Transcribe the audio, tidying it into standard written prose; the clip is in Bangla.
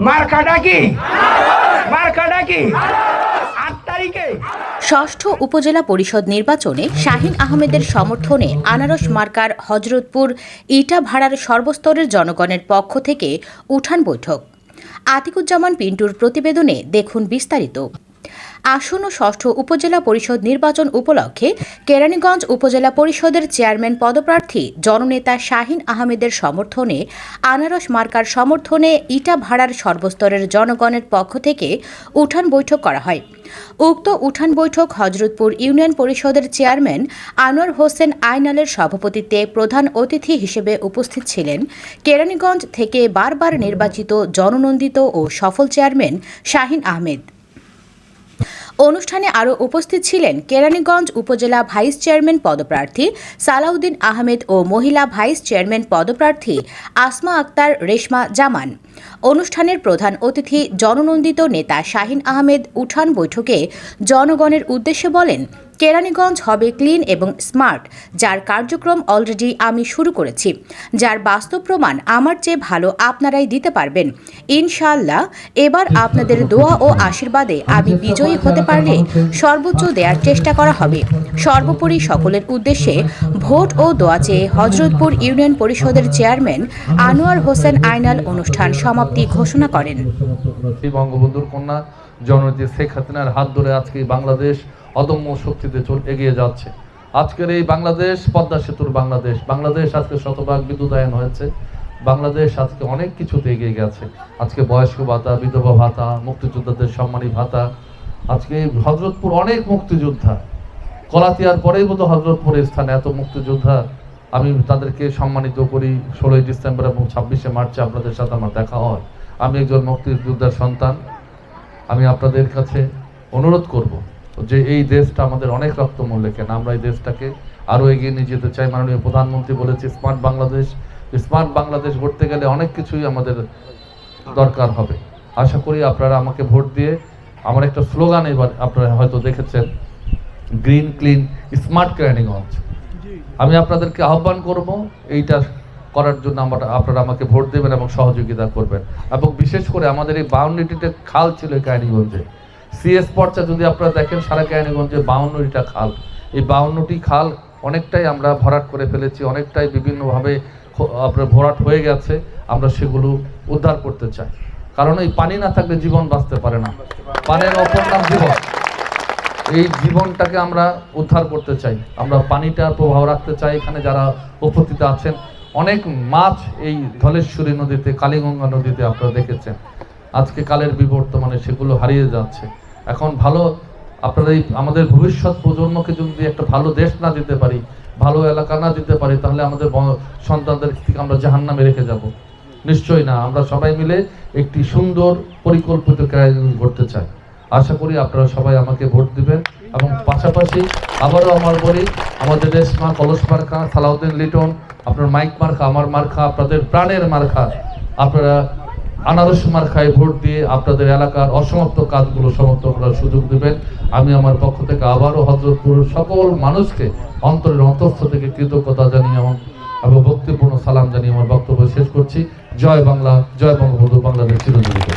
মার্কাটা কি? মার্কাটা কি? 8 তারিখে ষষ্ঠ উপজেলা পরিষদ নির্বাচনে শাহিন আহমেদের সমর্থনে আনারস মার্কার হযরতপুর ইটাভাড়ার সর্বস্তরের জনগণের পক্ষ থেকে উঠান বৈঠক। আতিকুজ্জামান পিন্টুর প্রতিবেদনে দেখুন বিস্তারিত। আসন্ন ষষ্ঠ উপজেলা পরিষদ নির্বাচন উপলক্ষে কেরানীগঞ্জ উপজেলা পরিষদের চেয়ারম্যান পদপ্রার্থী জননেতা শাহিন আহমেদের সমর্থনে আনারস মার্কার সমর্থনে ইটাভাড়ার সর্বস্তরের জনগণের পক্ষ থেকে উঠান বৈঠক করা হয়। উক্ত উঠান বৈঠক হযরতপুর ইউনিয়ন পরিষদের চেয়ারম্যান আনোয়ার হোসেন আইনালের সভাপতিত্বে প্রধান অতিথি হিসেবে উপস্থিত ছিলেন কেরানীগঞ্জ থেকে বারবার নির্বাচিত জননন্দিত ও সফল চেয়ারম্যান শাহিন আহমেদ। অনুষ্ঠানে আরও উপস্থিত ছিলেন কেরানীগঞ্জ উপজেলা ভাইস চেয়ারম্যান পদপ্রার্থী সালাউদ্দিন আহমেদ ও মহিলা ভাইস চেয়ারম্যান পদপ্রার্থী আসমা আক্তার রেশমা জামান। অনুষ্ঠানের প্রধান অতিথি জননন্দিত নেতা শাহিন আহমেদ উঠান বৈঠকে জনগণের উদ্দেশ্যে বলেন, কেরানীগঞ্জ হবে ক্লিন এবং স্মার্ট, যার কার্যক্রম অলরেডি আমি শুরু করেছি, যার বাস্তব প্রমাণ আমার চেয়ে ভালো আপনারাই দিতে পারবেন। ইনশাআল্লাহ এবার আপনাদের দোয়া ও আশীর্বাদে আমি বিজয়ী হতে পারলে সর্বোচ্চ দেওয়ার চেষ্টা করা হবে। সর্বোপরি সকলের উদ্দেশ্যে ভোট ও দোয়া চেয়ে হযরতপুর ইউনিয়ন পরিষদের চেয়ারম্যান আনোয়ার হোসেন আইনাল অনুষ্ঠান সমাপ্তি ঘোষণা করেন। বঙ্গবন্ধুর কন্যা জননেত্রী শেখ হাসিনার হাত ধরে আজকে বাংলাদেশ অদম্য শক্তিতে এগিয়ে যাচ্ছে। আজকের এই বাংলাদেশ পদ্মা সেতুর বাংলাদেশ, বাংলাদেশ আজকে শতভাগ বিদ্যুতায়ন হয়েছে, বাংলাদেশ আজকে অনেক কিছুতে এগিয়ে গেছে। আজকে বয়স্ক ভাতা, বিধবা ভাতা, মুক্তিযোদ্ধাদের সম্মানী ভাতা, আজকে হযরতপুর অনেক মুক্তিযোদ্ধা, কলাতিয়ার পরেই বোধ হযরতপুরের স্থানে এত মুক্তিযোদ্ধা, আমি তাদেরকে সম্মানিত করি। 16ই ডিসেম্বর এবং 26শে মার্চে আপনাদের সাথে আমার দেখা হয়। আমি একজন মুক্তিযোদ্ধার সন্তান। আমি আপনাদের কাছে অনুরোধ করব যে এই দেশটা আমাদের অনেক রক্তমূল্যে, কেন আমরা এই দেশটাকে আরও এগিয়ে নিয়ে যেতে চাই। মাননীয় প্রধানমন্ত্রী বলেছে স্মার্ট বাংলাদেশ। স্মার্ট বাংলাদেশ গড়তে গেলে অনেক কিছুই আমাদের দরকার হবে। আশা করি আপনারা আমাকে ভোট দিয়ে, আমার একটা স্লোগান এবার আপনারা হয়তো দেখেছেন, গ্রিন ক্লিন স্মার্ট কেরানীগঞ্জ। আমি আপনাদেরকে আহ্বান করব এইটা করার জন্য আপনারা আমাকে ভোট দেবেন এবং সহযোগিতা করবেন। এবং বিশেষ করে আমাদের এই 52টিতে খাল ছিল কেরানীগঞ্জে, সিএস পর্চা যদি আপনারা দেখেন সারা কেরানীগঞ্জে 52টা খাল। এই 52টি খাল অনেকটাই আমরা ভরাট করে ফেলেছি, অনেকটাই বিভিন্নভাবে আপনার ভরাট হয়ে গেছে। আমরা সেগুলো উদ্ধার করতে চাই, কারণ এই পানি না থাকলে জীবন বাঁচতে পারে না। পানির অপর নাম জীবন। এই জীবনটাকে আমরা উদ্ধার করতে চাই, আমরা পানিটার প্রভাব রাখতে চাই। এখানে যারা উপস্থিত আছেন, অনেক মাছ এই ধলেশ্বরী নদীতে, কালীগঙ্গা নদীতে আপনারা দেখেছেন। আজকে কালের বিবর্তমানে সেগুলো হারিয়ে যাচ্ছে। এখন ভালো আপনারা আমাদের ভবিষ্যৎ প্রজন্মকে যদি একটা ভালো দেশ না দিতে পারি, ভালো এলাকা না দিতে পারি, তাহলে আমাদের সন্তানদের থেকে আমরা জাহান্নামে রেখে যাব। নিশ্চয়ই না। আমরা সবাই মিলে একটি সুন্দর পরিকল্পিত কেরানীগঞ্জ গড়তে চাই। আশা করি আপনারা সবাই আমাকে ভোট দিবেন। এবং পাশাপাশি আবারও আমার বলি, আমাদের রেশমা কলস মার্কা, সালাউদ্দিন লিটন, আপনার মাইক মার্কা, আমার মার্কা, আপনাদের প্রাণের মার্কা, আপনারা আনারস মার্কায় ভোট দিয়ে আপনাদের এলাকার অসমাপ্ত কাজগুলো সমাপ্ত করার সুযোগ দেবেন। আমি আমার পক্ষ থেকে আবারও হযরতপুরের সকল মানুষকে অন্তরের অন্তঃস্থ থেকে কৃতজ্ঞতা জানিয়ে এবং ভক্তিপূর্ণ সালাম জানিয়ে আমার বক্তব্য শেষ করছি। জয় বাংলা, জয় বঙ্গবন্ধু, বাংলাদেশ চিরজীবিত।